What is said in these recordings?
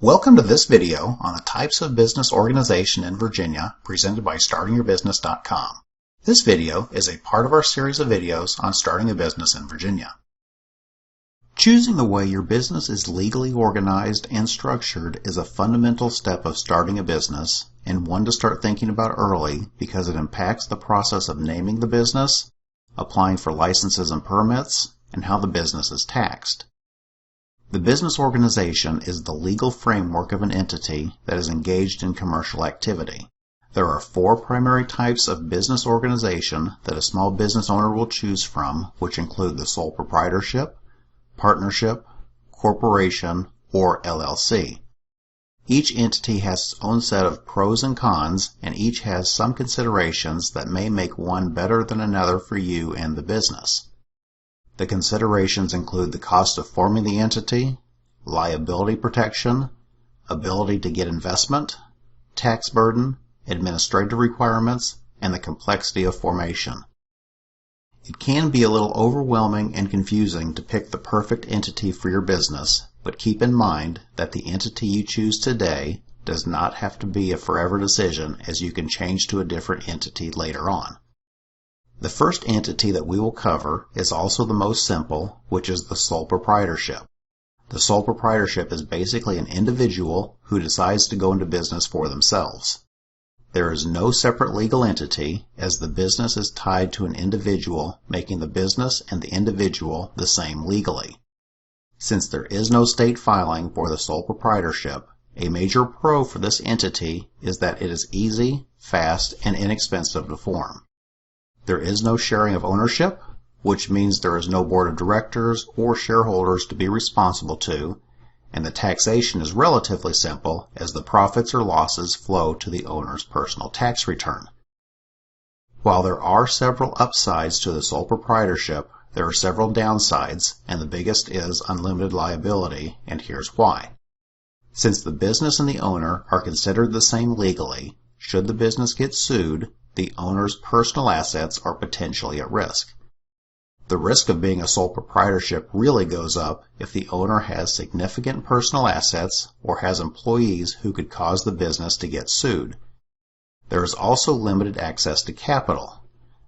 Welcome to this video on the types of business organization in Virginia presented by StartingYourBusiness.com. This video is a part of our series of videos on starting a business in Virginia. Choosing the way your business is legally organized and structured is a fundamental step of starting a business, and one to start thinking about early because it impacts the process of naming the business, applying for licenses and permits, and how the business is taxed. The business organization is the legal framework of an entity that is engaged in commercial activity. There are 4 primary types of business organization that a small business owner will choose from, which include the sole proprietorship, partnership, corporation, or LLC. Each entity has its own set of pros and cons, and each has some considerations that may make one better than another for you and the business. The considerations include the cost of forming the entity, liability protection, ability to get investment, tax burden, administrative requirements, and the complexity of formation. It can be a little overwhelming and confusing to pick the perfect entity for your business, but keep in mind that the entity you choose today does not have to be a forever decision, as you can change to a different entity later on. The first entity that we will cover is also the most simple, which is the sole proprietorship. The sole proprietorship is basically an individual who decides to go into business for themselves. There is no separate legal entity, as the business is tied to an individual, making the business and the individual the same legally. Since there is no state filing for the sole proprietorship, a major pro for this entity is that it is easy, fast, and inexpensive to form. There is no sharing of ownership, which means there is no board of directors or shareholders to be responsible to, and the taxation is relatively simple as the profits or losses flow to the owner's personal tax return. While there are several upsides to the sole proprietorship, there are several downsides, and the biggest is unlimited liability, and here's why. Since the business and the owner are considered the same legally, should the business get sued, the owner's personal assets are potentially at risk. The risk of being a sole proprietorship really goes up if the owner has significant personal assets or has employees who could cause the business to get sued. There is also limited access to capital.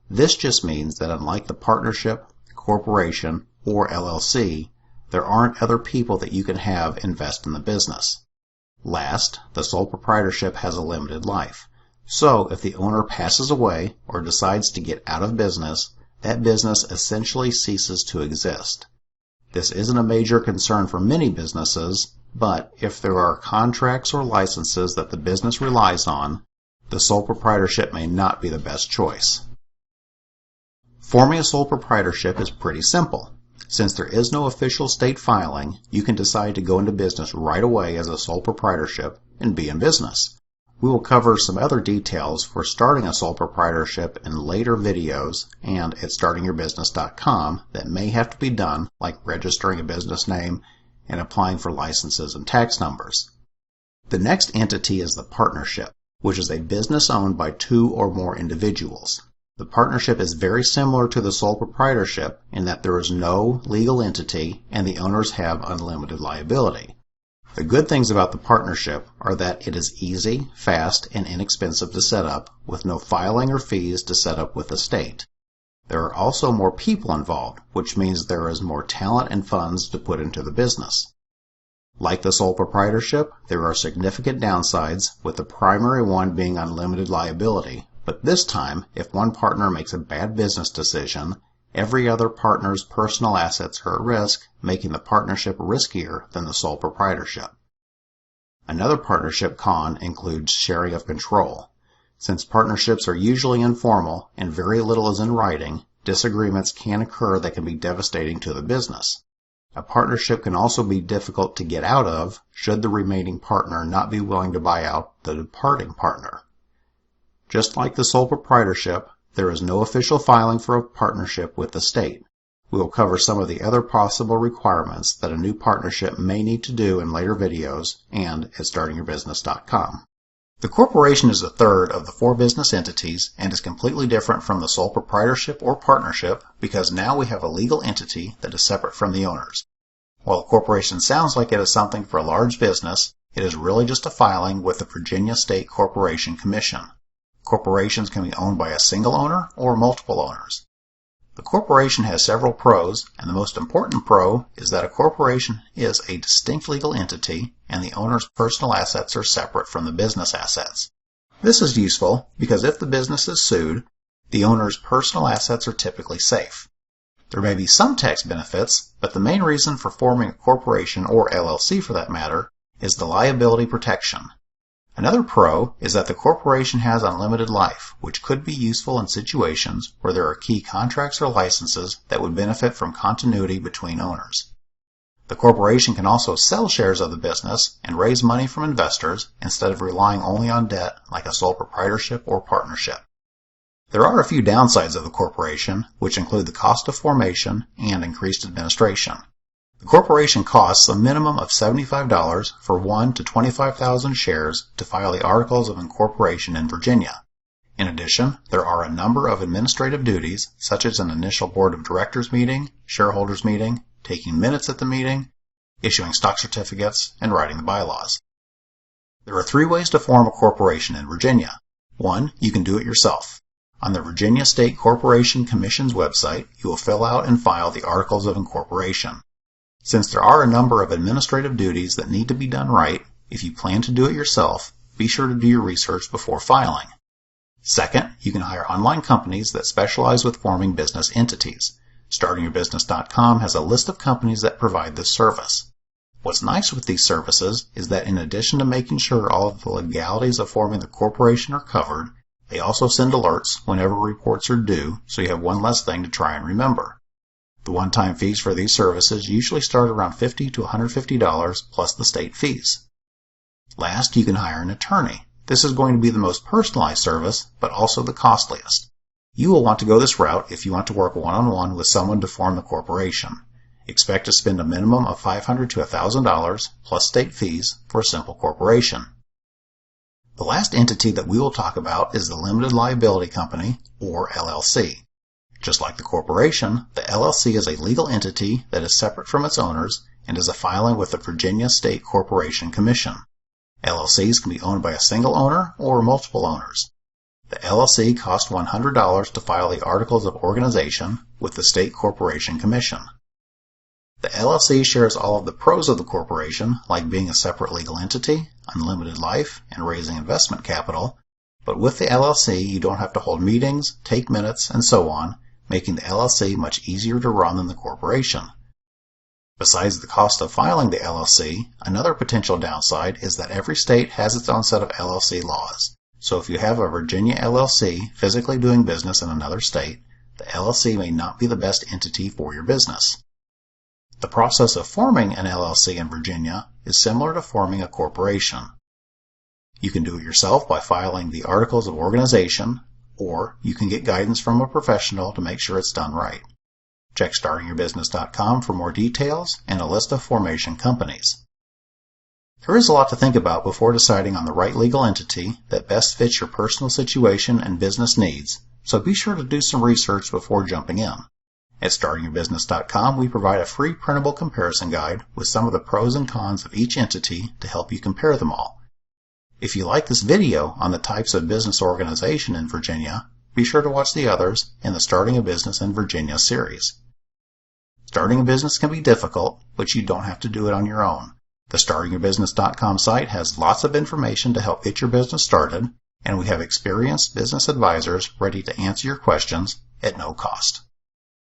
This just means that unlike the partnership, corporation, or LLC, there aren't other people that you can have invest in the business. Last, the sole proprietorship has a limited life. So if the owner passes away or decides to get out of business, that business essentially ceases to exist. This isn't a major concern for many businesses, but if there are contracts or licenses that the business relies on, the sole proprietorship may not be the best choice. Forming a sole proprietorship is pretty simple. Since there is no official state filing, you can decide to go into business right away as a sole proprietorship and be in business. We will cover some other details for starting a sole proprietorship in later videos and at StartingYourBusiness.com that may have to be done, like registering a business name and applying for licenses and tax numbers. The next entity is the partnership, which is a business owned by 2 or more individuals. The partnership is very similar to the sole proprietorship in that there is no legal entity and the owners have unlimited liability. The good things about the partnership are that it is easy, fast, and inexpensive to set up, with no filing or fees to set up with the state. There are also more people involved, which means there is more talent and funds to put into the business. Like the sole proprietorship, there are significant downsides, with the primary one being unlimited liability, but this time, if one partner makes a bad business decision, every other partner's personal assets are at risk, making the partnership riskier than the sole proprietorship. Another partnership con includes sharing of control. Since partnerships are usually informal and very little is in writing, disagreements can occur that can be devastating to the business. A partnership can also be difficult to get out of should the remaining partner not be willing to buy out the departing partner. Just like the sole proprietorship, there is no official filing for a partnership with the state. We will cover some of the other possible requirements that a new partnership may need to do in later videos and at StartingYourBusiness.com. The corporation is the third of the 4 business entities and is completely different from the sole proprietorship or partnership because now we have a legal entity that is separate from the owners. While a corporation sounds like it is something for a large business, It is really just a filing with the Virginia State Corporation Commission. Corporations can be owned by a single owner or multiple owners. The corporation has several pros, and the most important pro is that a corporation is a distinct legal entity and the owner's personal assets are separate from the business assets. This is useful because if the business is sued, the owner's personal assets are typically safe. There may be some tax benefits, but the main reason for forming a corporation, or LLC for that matter, is the liability protection. Another pro is that the corporation has unlimited life, which could be useful in situations where there are key contracts or licenses that would benefit from continuity between owners. The corporation can also sell shares of the business and raise money from investors instead of relying only on debt like a sole proprietorship or partnership. There are a few downsides of the corporation, which include the cost of formation and increased administration. The corporation costs a minimum of $75 for 1 to 25,000 shares to file the articles of incorporation in Virginia. In addition, there are a number of administrative duties, such as an initial board of directors meeting, shareholders meeting, taking minutes at the meeting, issuing stock certificates, and writing the bylaws. There are 3 ways to form a corporation in Virginia. 1, you can do it yourself. On the Virginia State Corporation Commission's website, you will fill out and file the articles of incorporation. Since there are a number of administrative duties that need to be done right, if you plan to do it yourself, be sure to do your research before filing. Second, you can hire online companies that specialize with forming business entities. StartingYourBusiness.com has a list of companies that provide this service. What's nice with these services is that in addition to making sure all of the legalities of forming the corporation are covered, they also send alerts whenever reports are due, so you have one less thing to try and remember. The one-time fees for these services usually start around $50 to $150 plus the state fees. Last, you can hire an attorney. This is going to be the most personalized service, but also the costliest. You will want to go this route if you want to work one-on-one with someone to form the corporation. Expect to spend a minimum of $500 to $1,000 plus state fees for a simple corporation. The last entity that we will talk about is the Limited Liability Company, or LLC. Just like the corporation, the LLC is a legal entity that is separate from its owners and is a filing with the Virginia State Corporation Commission. LLCs can be owned by a single owner or multiple owners. The LLC costs $100 to file the Articles of Organization with the State Corporation Commission. The LLC shares all of the pros of the corporation, like being a separate legal entity, unlimited life, and raising investment capital, but with the LLC you don't have to hold meetings, take minutes, and so on, making the LLC much easier to run than the corporation. Besides the cost of filing the LLC, another potential downside is that every state has its own set of LLC laws. So if you have a Virginia LLC physically doing business in another state, the LLC may not be the best entity for your business. The process of forming an LLC in Virginia is similar to forming a corporation. You can do it yourself by filing the Articles of Organization, or you can get guidance from a professional to make sure it's done right. Check StartingYourBusiness.com for more details and a list of formation companies. There is a lot to think about before deciding on the right legal entity that best fits your personal situation and business needs, so be sure to do some research before jumping in. At StartingYourBusiness.com, we provide a free printable comparison guide with some of the pros and cons of each entity to help you compare them all. If you like this video on the types of business organization in Virginia, be sure to watch the others in the Starting a Business in Virginia series. Starting a business can be difficult, but you don't have to do it on your own. The StartingYourBusiness.com site has lots of information to help get your business started, and we have experienced business advisors ready to answer your questions at no cost.